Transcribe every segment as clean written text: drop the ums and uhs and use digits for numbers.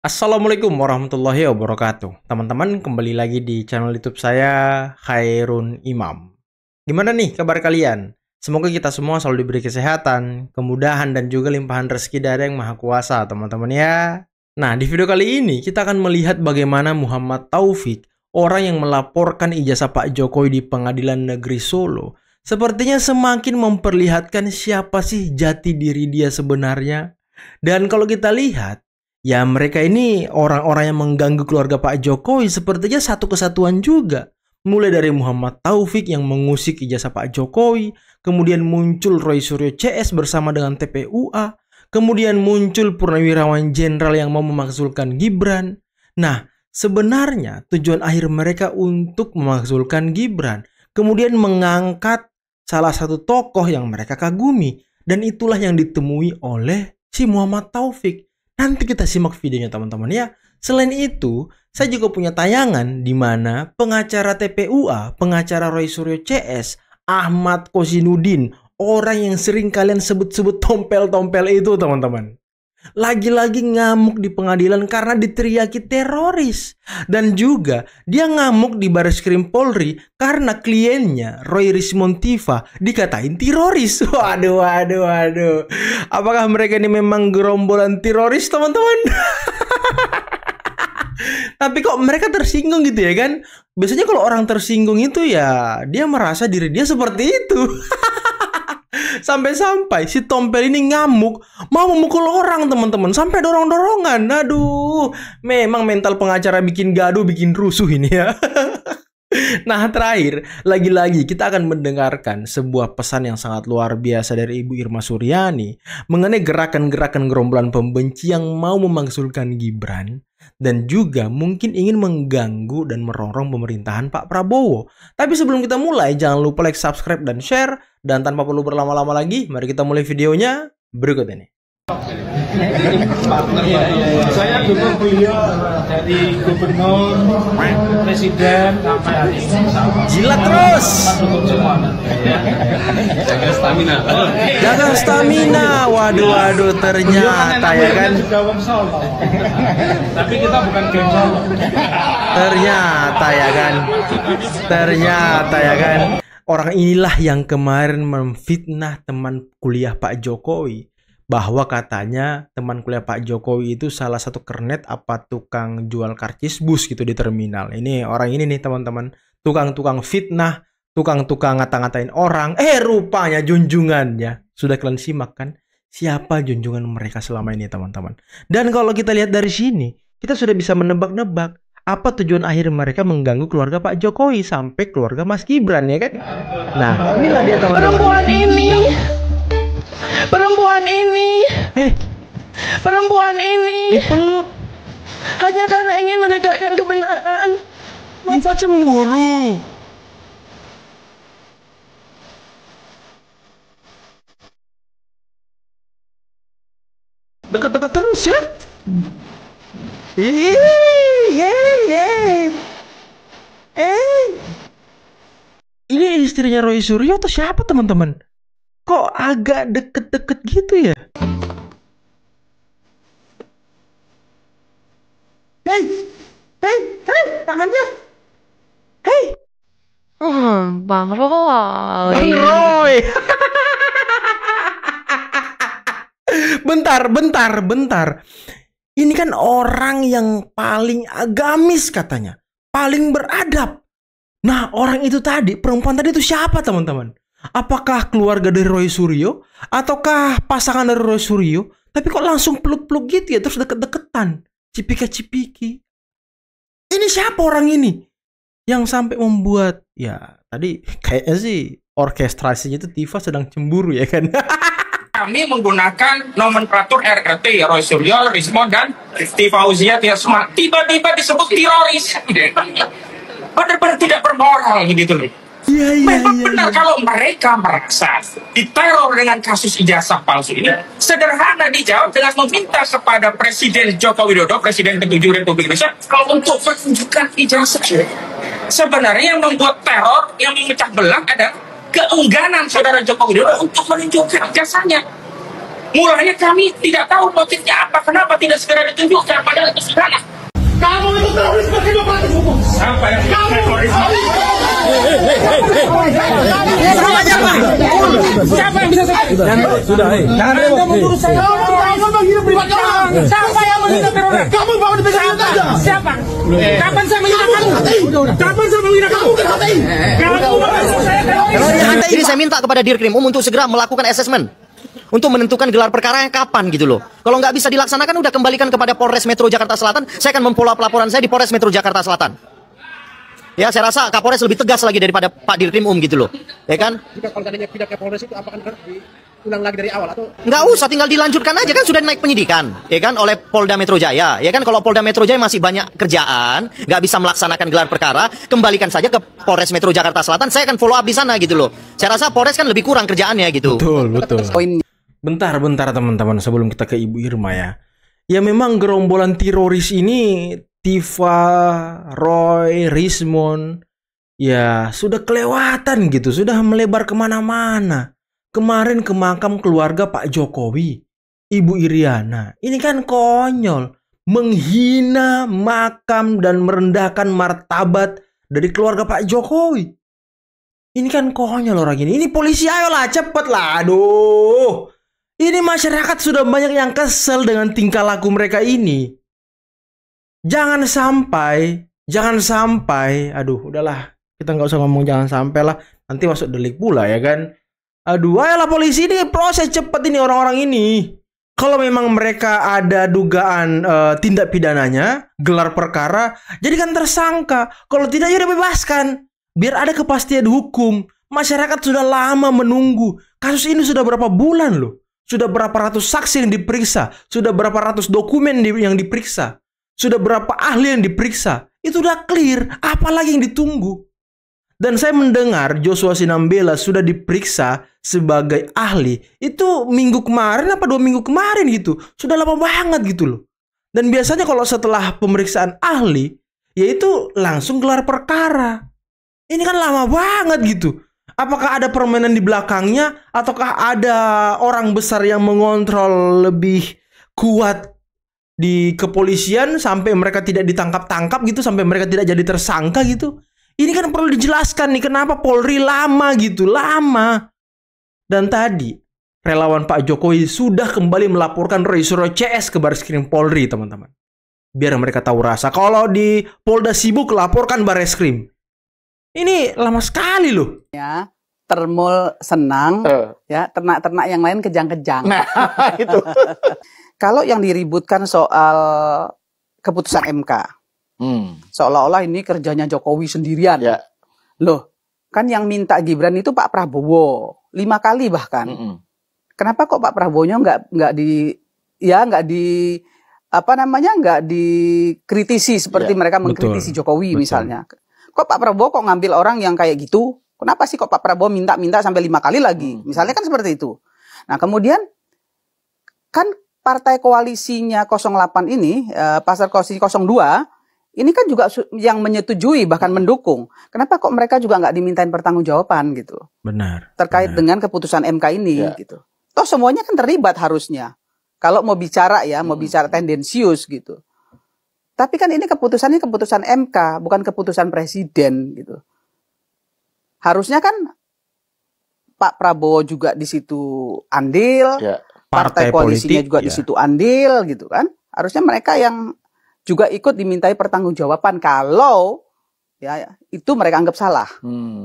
Assalamualaikum warahmatullahi wabarakatuh. Teman-teman, kembali lagi di channel YouTube saya, Khairun Imam. Gimana nih kabar kalian? Semoga kita semua selalu diberi kesehatan, kemudahan, dan juga limpahan rezeki dari Yang Maha Kuasa, teman-teman ya. Nah, di video kali ini kita akan melihat bagaimana Muhammad Taufik, orang yang melaporkan ijazah Pak Jokowi di Pengadilan Negeri Solo, sepertinya semakin memperlihatkan siapa sih jati diri dia sebenarnya. Dan kalau kita lihat, ya mereka ini orang-orang yang mengganggu keluarga Pak Jokowi sepertinya satu kesatuan juga. Mulai dari Muhammad Taufik yang mengusik ijazah Pak Jokowi, kemudian muncul Roy Suryo CS bersama dengan TPUA, kemudian muncul Purnawirawan Jenderal yang mau memakzulkan Gibran. Nah, sebenarnya tujuan akhir mereka untuk memakzulkan Gibran, kemudian mengangkat salah satu tokoh yang mereka kagumi, dan itulah yang ditemui oleh si Muhammad Taufik. Nanti kita simak videonya teman-teman ya. Selain itu, saya juga punya tayangan di mana pengacara TPUA, pengacara Roy Suryo CS, Ahmad Kosinudin, orang yang sering kalian sebut-sebut tompel-tompel itu teman-teman, lagi-lagi ngamuk di pengadilan karena diteriaki teroris. Dan juga dia ngamuk di Bareskrim Polri karena kliennya Roy Rismontiva dikatain teroris. Waduh. Apakah mereka ini memang gerombolan teroris teman-teman? Tapi kok mereka tersinggung gitu ya kan? Biasanya kalau orang tersinggung itu ya dia merasa diri dia seperti itu. Sampai-sampai si tompel ini ngamuk, mau memukul orang teman-teman, sampai dorong-dorongan. Aduh, memang mental pengacara bikin gaduh, bikin rusuh ini ya. Nah, terakhir, lagi-lagi kita akan mendengarkan sebuah pesan yang sangat luar biasa dari Ibu Irma Suryani mengenai gerakan-gerakan gerombolan pembenci yang mau memakzulkan Gibran dan juga mungkin ingin mengganggu dan merongrong pemerintahan Pak Prabowo. Tapi sebelum kita mulai, jangan lupa like, subscribe, dan share. Dan tanpa perlu berlama-lama lagi, mari kita mulai videonya berikut ini. Saya dukung beliau dari gubernur, presiden sampai hari ini. Jilat terus. Jaga stamina. Jaga stamina. Waduh, ternyata ya kan. Tapi kita bukan geng Solo. Ternyata ya kan. Orang inilah yang kemarin memfitnah teman kuliah Pak Jokowi, bahwa katanya teman kuliah Pak Jokowi itu salah satu kernet apa tukang jual karcis bus gitu di terminal. Ini orang ini nih teman-teman, tukang-tukang fitnah, tukang-tukang ngata-ngatain orang. Rupanya junjungannya. Sudah kalian simak kan? Siapa junjungan mereka selama ini teman-teman? Dan kalau kita lihat dari sini, kita sudah bisa menebak-nebak apa tujuan akhir mereka mengganggu keluarga Pak Jokowi sampai keluarga Mas Gibran ya kan? Nah, inilah dia teman-teman. Perempuan ini hanya karena ingin menegakkan kebenaran. Masa cemburu? Dekat-dekat terus ya? Ini istrinya Roy Suryo atau siapa teman-teman? Kok agak deket-deket gitu ya? Tangannya. Bang Roy. Bang Roy. Bentar. Ini kan orang yang paling agamis katanya, paling beradab. Nah, orang itu tadi, perempuan tadi itu siapa teman-teman? Apakah keluarga dari Roy Suryo? Ataukah pasangan dari Roy Suryo? Tapi kok langsung peluk-peluk gitu ya, terus deket-deketan, cipika-cipiki. Ini siapa orang ini? Yang sampai membuat, ya tadi kayaknya sih orkestrasinya itu Tifa sedang cemburu ya kan? Kami menggunakan nomenklatur RRT, Roy Suryo, Rismon, dan Tifa Fauzia tiba-tiba disebut teroris. Benar-benar tidak bermoral begitu loh. Memang benar kalau mereka merasa diteror dengan kasus ijazah palsu ini, sederhana dijawab dengan meminta kepada Presiden Joko Widodo, Presiden ke-7 Republik Indonesia, untuk menunjukkan ijazah. Sebenarnya yang membuat teror, yang memecah belah adalah keengganan saudara Joko Widodo untuk menunjukkan ijazahnya. Mulanya kami tidak tahu motifnya apa, kenapa tidak segera ditunjukkan, padahal itu sudah. Kamu itu teroris pakai batas hukum. Siapa yang teroris? Siapa yang bisa saya? Sudah, Anda menurut saya. Siapa yang menghina teroris? Kamu bawa di pegang saja. Siapa? Kapan saya menghina kamu? Kapan saya menghina kamu? Kamu merasa saya teroris? Jadi saya minta kepada Dirkrim untuk segera melakukan asesmen untuk menentukan gelar perkaranya kapan gitu loh. Kalau nggak bisa dilaksanakan, udah kembalikan kepada Polres Metro Jakarta Selatan. Saya akan memfollow up laporan saya di Polres Metro Jakarta Selatan. Ya, saya rasa Kapolres lebih tegas lagi daripada Pak Dirkrim gitu loh. Ya kan? Jika kalau tadinya pindah ke Polres itu apakah diulang lagi dari awal atau? Nggak usah, tinggal dilanjutkan aja kan, sudah naik penyidikan. Ya kan, oleh Polda Metro Jaya. Ya kan, kalau Polda Metro Jaya masih banyak kerjaan, nggak bisa melaksanakan gelar perkara, kembalikan saja ke Polres Metro Jakarta Selatan. Saya akan follow up di sana gitu loh. Saya rasa Polres kan lebih kurang kerjaannya gitu. Betul. Bentar teman-teman, sebelum kita ke Ibu Irma ya. Ya memang gerombolan teroris ini, Tifa, Roy, Rismond, ya sudah kelewatan gitu, sudah melebar kemana-mana. Kemarin ke makam keluarga Pak Jokowi, Ibu Iriana, ini kan konyol. Menghina makam dan merendahkan martabat dari keluarga Pak Jokowi. Ini kan konyol orang ini. Ini polisi, ayolah cepet lah, aduh. Ini masyarakat sudah banyak yang kesel dengan tingkah laku mereka ini. Jangan sampai, aduh udahlah, kita nggak usah ngomong jangan sampai lah, nanti masuk delik pula ya kan. Aduh, ayolah polisi ini proses cepet ini orang-orang ini. Kalau memang mereka ada dugaan tindak pidananya, gelar perkara, jadikan tersangka. Kalau tidak ya bebaskan, biar ada kepastian hukum. Masyarakat sudah lama menunggu. Kasus ini sudah berapa bulan loh. Sudah berapa ratus saksi yang diperiksa, sudah berapa ratus dokumen yang diperiksa, sudah berapa ahli yang diperiksa. Itu udah clear, apalagi yang ditunggu. Dan saya mendengar Joshua Sinambela sudah diperiksa sebagai ahli. Itu minggu kemarin apa 2 minggu kemarin gitu. Sudah lama banget gitu loh. Dan biasanya kalau setelah pemeriksaan ahli, yaitu langsung gelar perkara. Ini kan lama banget gitu. Apakah ada permainan di belakangnya, ataukah ada orang besar yang mengontrol lebih kuat di kepolisian sampai mereka tidak ditangkap-tangkap gitu, sampai mereka tidak jadi tersangka gitu? Ini kan perlu dijelaskan nih, kenapa Polri lama gitu, lama. Dan tadi relawan Pak Jokowi sudah kembali melaporkan Roy Suryo CS ke Barreskrim Polri, teman-teman. Biar mereka tahu rasa. Kalau di Polda sibuk, laporkan Barreskrim. Ini lama sekali loh. Ya, termul senang, ya ternak-ternak yang lain kejang-kejang. Nah, itu. Kalau yang diributkan soal keputusan MK, seolah-olah ini kerjanya Jokowi sendirian. Ya. Loh, kan yang minta Gibran itu Pak Prabowo 5 kali bahkan. Kenapa kok Pak Prabowo-nya nggak dikritisi seperti mereka mengkritisi Jokowi misalnya? Kok Pak Prabowo kok ngambil orang yang kayak gitu? Kenapa sih kok Pak Prabowo minta sampai 5 kali lagi? Misalnya kan seperti itu. Nah kemudian kan partai koalisinya 08 ini, pasar koalisi 02, ini kan juga yang menyetujui bahkan mendukung. Kenapa kok mereka juga nggak dimintain pertanggungjawaban gitu? Benar. Terkait dengan keputusan MK ini gitu. Toh semuanya kan terlibat harusnya. Kalau mau bicara ya, mau bicara tendensius gitu. Tapi kan ini keputusannya keputusan MK, bukan keputusan presiden gitu. Harusnya kan Pak Prabowo juga di situ andil, partai koalisinya juga di situ andil gitu kan. Harusnya mereka yang juga ikut dimintai pertanggungjawaban kalau ya itu mereka anggap salah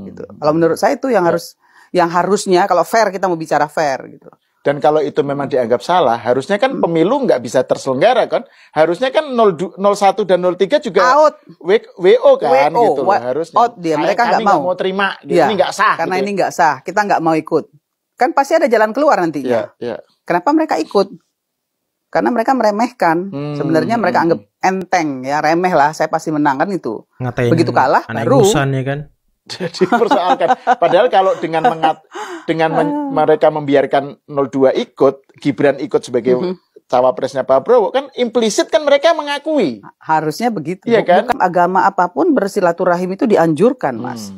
gitu. Kalau menurut saya itu yang harusnya kalau fair, kita mau bicara fair gitu. Dan kalau itu memang dianggap salah, harusnya kan pemilu nggak bisa terselenggara kan? Harusnya kan 01 dan 03 juga out. WO kan gitu loh, harusnya. Out dia, mereka nggak mau terima, gitu. Ini nggak sah. Karena gitu. ini nggak sah, kita nggak mau ikut. Kan pasti ada jalan keluar nantinya. Kenapa mereka ikut? Karena mereka meremehkan. Sebenarnya mereka anggap enteng ya, remeh lah, saya pasti menang kan itu. Ngatain begitu kalah baru. Ya kan? Jadi persoalkan. Padahal kalau dengan mereka membiarkan 02 ikut, Gibran ikut sebagai cawapresnya Pak Prabowo, kan implisit kan mereka mengakui. Harusnya begitu. Iya kan? Bukan agama apapun bersilaturahim itu dianjurkan, Mas.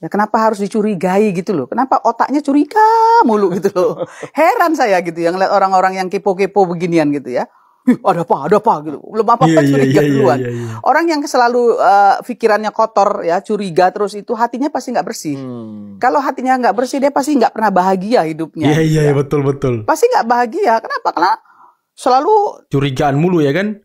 Ya kenapa harus dicurigai gitu loh? Kenapa otaknya curiga mulu gitu loh? Heran saya gitu yang lihat orang-orang yang kepo-kepo beginian gitu ya. Ada apa gitu. Belum apa-apa curiga duluan. Orang yang selalu pikirannya kotor ya, curiga terus itu hatinya pasti nggak bersih. Kalau hatinya nggak bersih dia pasti nggak pernah bahagia hidupnya. Iya, betul. Pasti nggak bahagia. Kenapa? Karena selalu curigaan mulu ya kan?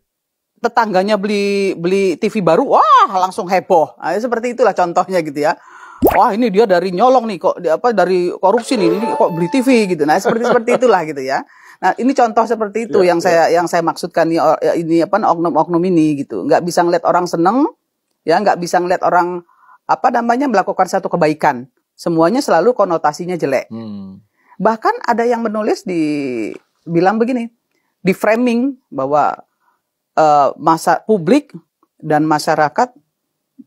Tetangganya beli TV baru, wah langsung heboh. Nah, seperti itulah contohnya gitu ya. Wah ini dia dari nyolong nih kok dari korupsi nih, ini kok beli TV gitu. Nah seperti itulah gitu ya. Nah ini contoh seperti itu yang saya maksudkan nih, ini apa oknum-oknum ini gitu. Nggak bisa ngeliat orang seneng, ya nggak bisa ngeliat orang melakukan satu kebaikan. Semuanya selalu konotasinya jelek. Bahkan ada yang menulis bilang begini, di framing bahwa masa publik dan masyarakat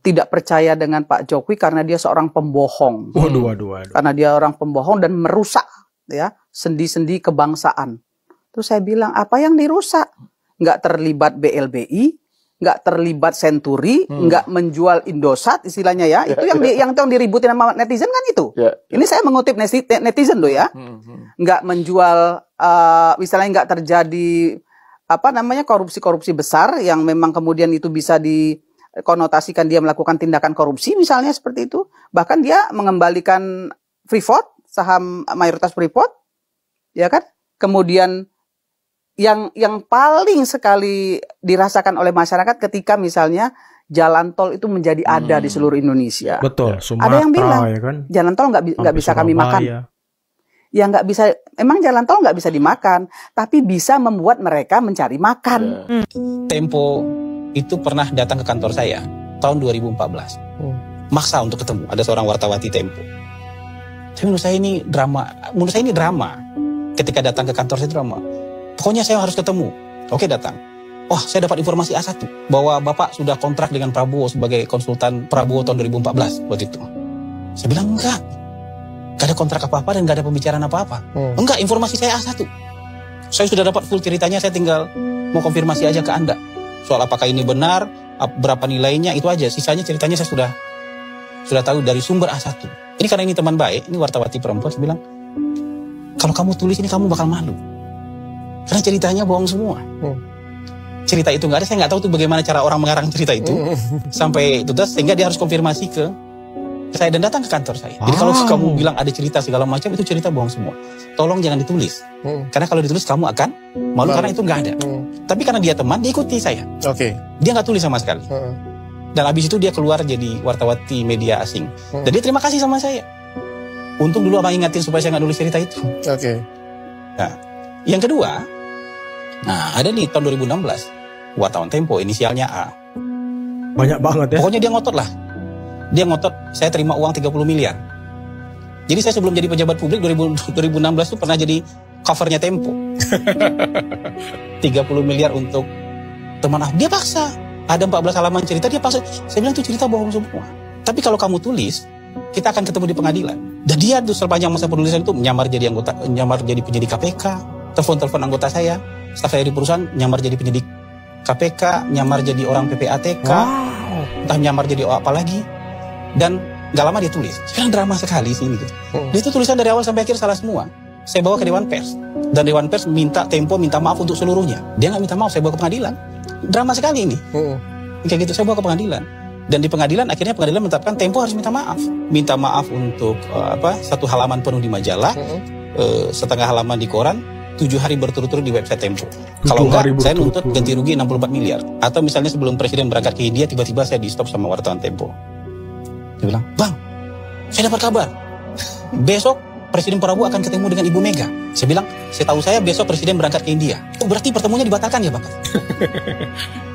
tidak percaya dengan Pak Jokowi karena dia seorang pembohong. Waduh. Karena dia orang pembohong dan merusak ya sendi-sendi kebangsaan. Terus saya bilang, apa yang dirusak? Nggak terlibat BLBI, nggak terlibat Senturi, nggak menjual Indosat istilahnya ya. Itu yang diributin sama netizen kan itu. Ini saya mengutip netizen loh ya. Nggak menjual, misalnya nggak terjadi korupsi-korupsi besar yang memang kemudian itu bisa dikonotasikan dia melakukan tindakan korupsi misalnya seperti itu. Bahkan dia mengembalikan Freeport, saham mayoritas Freeport, ya kan? Kemudian yang paling sekali dirasakan oleh masyarakat ketika misalnya jalan tol itu menjadi ada di seluruh Indonesia. Betul. Sumatera, ada yang bilang ya kan? Jalan tol nggak bisa kami makan. Ya nggak bisa, emang jalan tol nggak bisa dimakan, tapi bisa membuat mereka mencari makan. Tempo itu pernah datang ke kantor saya tahun 2014, maksa untuk ketemu. Ada seorang wartawati Tempo. Tapi menurut saya ini drama. Ketika datang ke kantor saya drama. Pokoknya saya harus ketemu. Oke datang. Wah saya dapat informasi A1 bahwa Bapak sudah kontrak dengan Prabowo sebagai konsultan Prabowo tahun 2014 waktu itu. Saya bilang enggak. Gak ada kontrak apa-apa dan gak ada pembicaraan apa-apa. Enggak, informasi saya A1. Saya sudah dapat full ceritanya, saya tinggal mau konfirmasi aja ke Anda. Soal apakah ini benar, berapa nilainya, itu aja. Sisanya ceritanya saya sudah tahu dari sumber A1. Ini karena ini teman baik, ini wartawati perempuan, saya bilang, kalau kamu tulis ini kamu bakal malu. Karena ceritanya bohong semua. Cerita itu gak ada, saya gak tahu tuh bagaimana cara orang mengarang cerita itu. Sampai itu, sehingga dia harus konfirmasi ke saya dan datang ke kantor saya. Jadi kalau kamu bilang ada cerita segala macam, itu cerita bohong semua. Tolong jangan ditulis. Karena kalau ditulis kamu akan malu karena itu nggak ada. Tapi karena dia teman, dia ikuti saya. Dia nggak tulis sama sekali. Dan abis itu dia keluar jadi wartawati media asing. Dan dia terima kasih sama saya. Untung dulu abang ingatin supaya saya nggak nulis cerita itu. Nah, yang kedua, ada nih tahun 2016, wartawan Tempo, inisialnya A. Banyak banget ya. Pokoknya dia ngotot lah. Dia ngotot, saya terima uang 30 miliar. Jadi saya sebelum jadi pejabat publik 2016 itu pernah jadi covernya Tempo. 30 miliar untuk teman Ahok. Dia paksa. Ada 14 halaman cerita, dia paksa. Saya bilang itu cerita bohong semua. Tapi kalau kamu tulis, kita akan ketemu di pengadilan. Dan dia tuh sepanjang masa penulisan itu menyamar jadi penyidik KPK, telepon anggota saya, staf saya di perusahaan, nyamar jadi penyidik KPK, nyamar jadi orang PPATK, entah nyamar jadi apa lagi. Dan gak lama dia tulis. Sekarang drama sekali sih ini gitu. Dia itu tulisan dari awal sampai akhir salah semua. Saya bawa ke Dewan Pers. Dan Dewan Pers Tempo minta maaf untuk seluruhnya. Dia gak minta maaf, saya bawa ke pengadilan. Drama sekali ini. Kayak gitu, saya bawa ke pengadilan. Dan di pengadilan, akhirnya pengadilan menetapkan Tempo harus minta maaf. Minta maaf untuk 1 halaman penuh di majalah, setengah halaman di koran, 7 hari berturut-turut di website Tempo. Kalau enggak, saya nuntut ganti rugi 64 miliar. Atau misalnya sebelum presiden berangkat ke India, tiba-tiba saya di stop sama wartawan Tempo. Dia bilang, Bang, saya dapat kabar. Besok Presiden Prabowo akan ketemu dengan Ibu Mega. Saya bilang, setahu saya besok Presiden berangkat ke India. Oh berarti pertemuannya dibatalkan ya Bapak?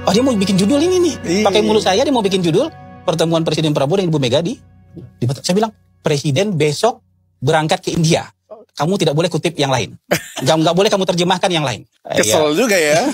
Oh dia mau bikin judul ini nih. Pakai mulut saya dia mau bikin judul pertemuan Presiden Prabowo dengan Ibu Mega dibatalkan. Saya bilang, Presiden besok berangkat ke India. Kamu tidak boleh kutip yang lain. Nggak boleh kamu terjemahkan yang lain. Kesel juga ya.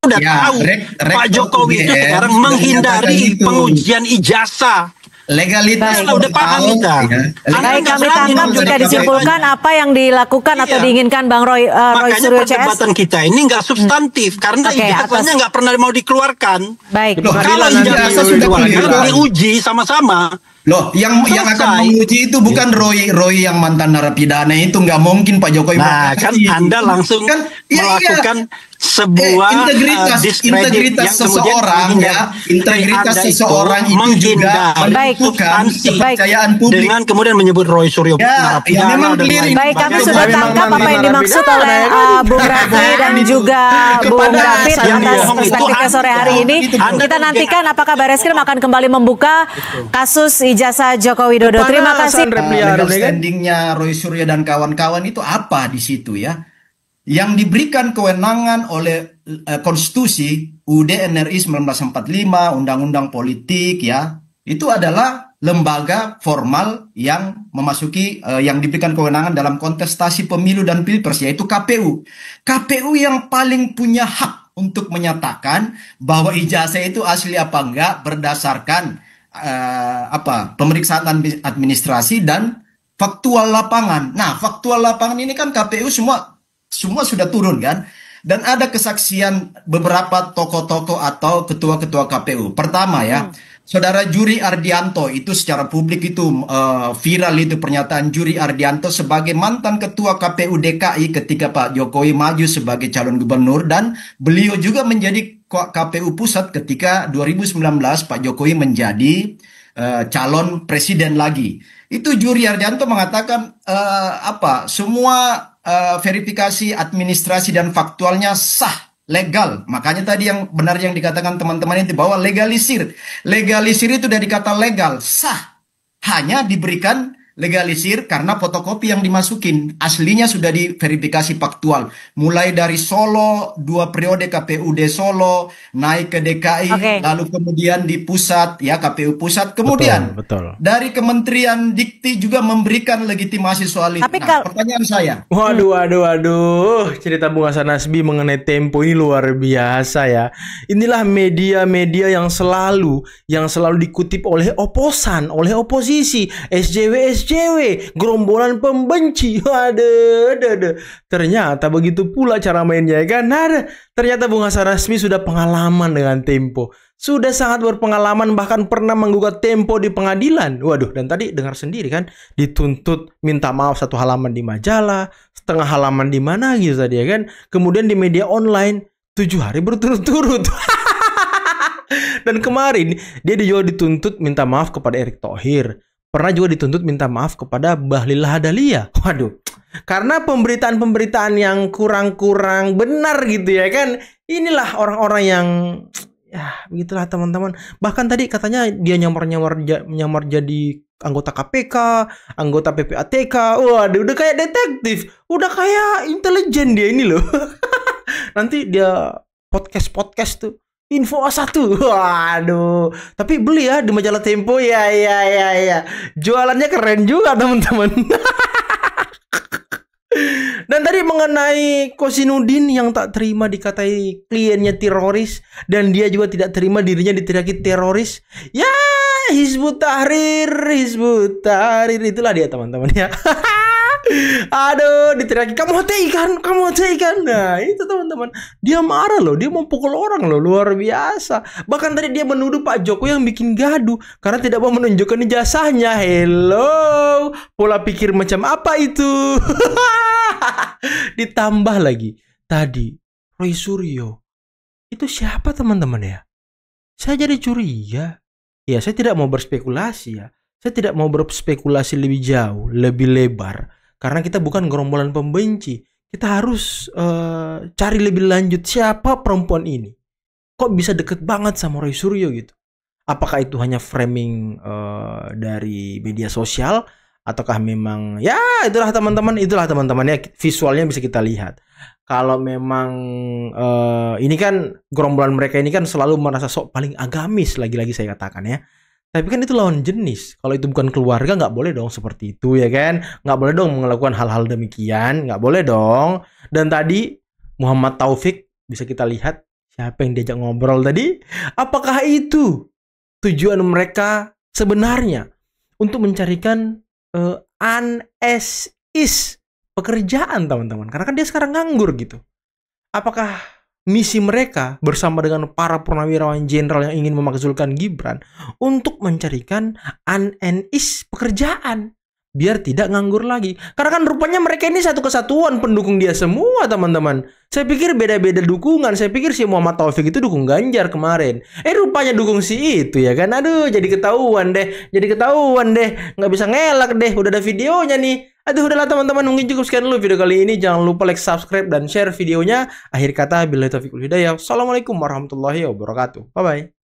Udah tahu Pak Jokowi itu sekarang menghindari pengujian ijazah. Legalitas udah paham kita. Baik, kami tangkap juga disimpulkan apa yang dilakukan atau diinginkan Bang Roy Suryo CS. Perdebatan kita ini nggak substantif karena ijazahnya nggak pernah mau dikeluarkan. Baik. Kalau ijazahnya sudah dikeluarkan, diuji sama-sama. Loh, yang akan Selesai. menguji itu bukan Roy yang mantan narapidana itu, nggak mungkin Pak Jokowi. Nah, kan Anda langsung melakukan sebuah integritas seseorang ya, integritas seseorang itu juga menentukan kepercayaan publik. Dengan kemudian menyebut Roy Suryo narapidana dan lain-lain. Baik, kami sudah tangkap apa yang dimaksud oleh Bung Raffi dan juga Bung David atas perspektifnya sore hari ini. Kita nantikan apakah Bareskrim akan kembali membuka kasus ijazah Joko Widodo. Terima kasih. Legal standingnya Roy Suryo dan kawan-kawan itu apa di situ ya? Yang diberikan kewenangan oleh konstitusi UUD NRI 1945, Undang-Undang Politik ya, itu adalah lembaga formal yang memasuki yang diberikan kewenangan dalam kontestasi pemilu dan pilpres, yaitu KPU. KPU yang paling punya hak untuk menyatakan bahwa ijazah itu asli apa enggak berdasarkan pemeriksaan administrasi dan faktual lapangan. Nah, faktual lapangan ini kan KPU semua sudah turun kan, dan ada kesaksian beberapa tokoh-tokoh atau ketua-ketua KPU. Pertama ya, Saudara Juri Ardianto, itu secara publik itu viral itu pernyataan Juri Ardianto sebagai mantan ketua KPU DKI ketika Pak Jokowi maju sebagai calon gubernur, dan beliau juga menjadi KPU pusat ketika 2019 Pak Jokowi menjadi calon presiden lagi. Itu Juri Ardianto mengatakan semua verifikasi administrasi dan faktualnya sah, legal. Makanya tadi yang benar yang dikatakan teman-teman itu bahwa legalisir. Legalisir itu dari kata legal, sah. Hanya diberikan legalisir karena fotokopi yang dimasukin. Aslinya sudah diverifikasi faktual. Mulai dari Solo, 2 periode KPUD Solo, naik ke DKI, lalu kemudian di pusat, ya KPU pusat. Kemudian betul. Dari Kementerian Dikti juga memberikan legitimasi soal itu. Nah, pertanyaan saya. Waduh. Cerita Bung Hasan Nasbi mengenai Tempo ini luar biasa ya. Inilah media-media yang selalu dikutip oleh oposan, oleh oposisi, SJW, gerombolan pembenci. Waduh. Ternyata begitu pula cara mainnya kan. Ternyata Bung Hasan Nasbi sudah pengalaman dengan Tempo. Sudah sangat berpengalaman, bahkan pernah menggugat Tempo di pengadilan. Waduh, dan tadi dengar sendiri kan, dituntut minta maaf 1 halaman di majalah, 1/2 halaman di mana gitu tadi ya kan. Kemudian di media online 7 hari berturut-turut. Dan kemarin dia juga dituntut minta maaf kepada Erick Thohir. Pernah juga dituntut minta maaf kepada Bahlil Lahadalia. Waduh, karena pemberitaan-pemberitaan yang kurang-kurang benar gitu ya kan. Inilah orang-orang yang ya begitulah teman-teman. Bahkan tadi katanya dia nyamar jadi anggota KPK, anggota PPATK. Waduh, udah kayak detektif, udah kayak intelijen dia ini loh. Nanti dia podcast tuh. Info A1. Waduh. Tapi beli ya di majalah Tempo ya. Jualannya keren juga teman-teman. Dan tadi mengenai Kosinudin yang tak terima dikatai kliennya teroris, dan dia juga tidak terima dirinya diteriaki teroris. Ya, Hizbut Tahrir itulah dia teman-teman ya. Aduh, diteriaki kamu hati ikan. Nah itu teman-teman, dia marah loh, dia mau pukul orang loh, luar biasa. Bahkan tadi dia menuduh Pak Jokowi yang bikin gaduh karena tidak mau menunjukkan ijazahnya. Hello, pola pikir macam apa itu? Ditambah lagi tadi Roy Suryo itu siapa teman-teman ya? Saya jadi curiga. Ya, saya tidak mau berspekulasi ya. Saya tidak mau berspekulasi lebih jauh, lebih lebar. Karena kita bukan gerombolan pembenci. Kita harus cari lebih lanjut siapa perempuan ini. Kok bisa deket banget sama Roy Suryo gitu. Apakah itu hanya framing dari media sosial, ataukah memang ya itulah teman-teman ya, visualnya bisa kita lihat. Kalau memang ini kan gerombolan mereka ini kan selalu merasa sok paling agamis, lagi-lagi saya katakan ya. Tapi kan itu lawan jenis. Kalau itu bukan keluarga, nggak boleh dong seperti itu ya kan. Nggak boleh dong melakukan hal-hal demikian. Nggak boleh dong. Dan tadi Muhammad Taufik bisa kita lihat siapa yang diajak ngobrol tadi. Apakah itu tujuan mereka sebenarnya untuk mencarikan pekerjaan teman-teman. Karena kan dia sekarang nganggur gitu. Apakah misi mereka bersama dengan para purnawirawan jenderal yang ingin memakzulkan Gibran untuk mencarikan ANNIS pekerjaan biar tidak nganggur lagi. Karena kan rupanya mereka ini satu kesatuan pendukung dia semua, teman-teman. Saya pikir beda-beda dukungan. Saya pikir si Muhammad Taufik itu dukung Ganjar kemarin. Rupanya dukung si itu ya kan. Aduh, jadi ketahuan deh. Nggak bisa ngelak deh. Udah ada videonya nih. Aduh, udahlah teman-teman. Mungkin cukup sekian dulu video kali ini. Jangan lupa like, subscribe, dan share videonya. Akhir kata, billahi taufiq wal hidayah. Assalamualaikum warahmatullahi wabarakatuh. Bye-bye.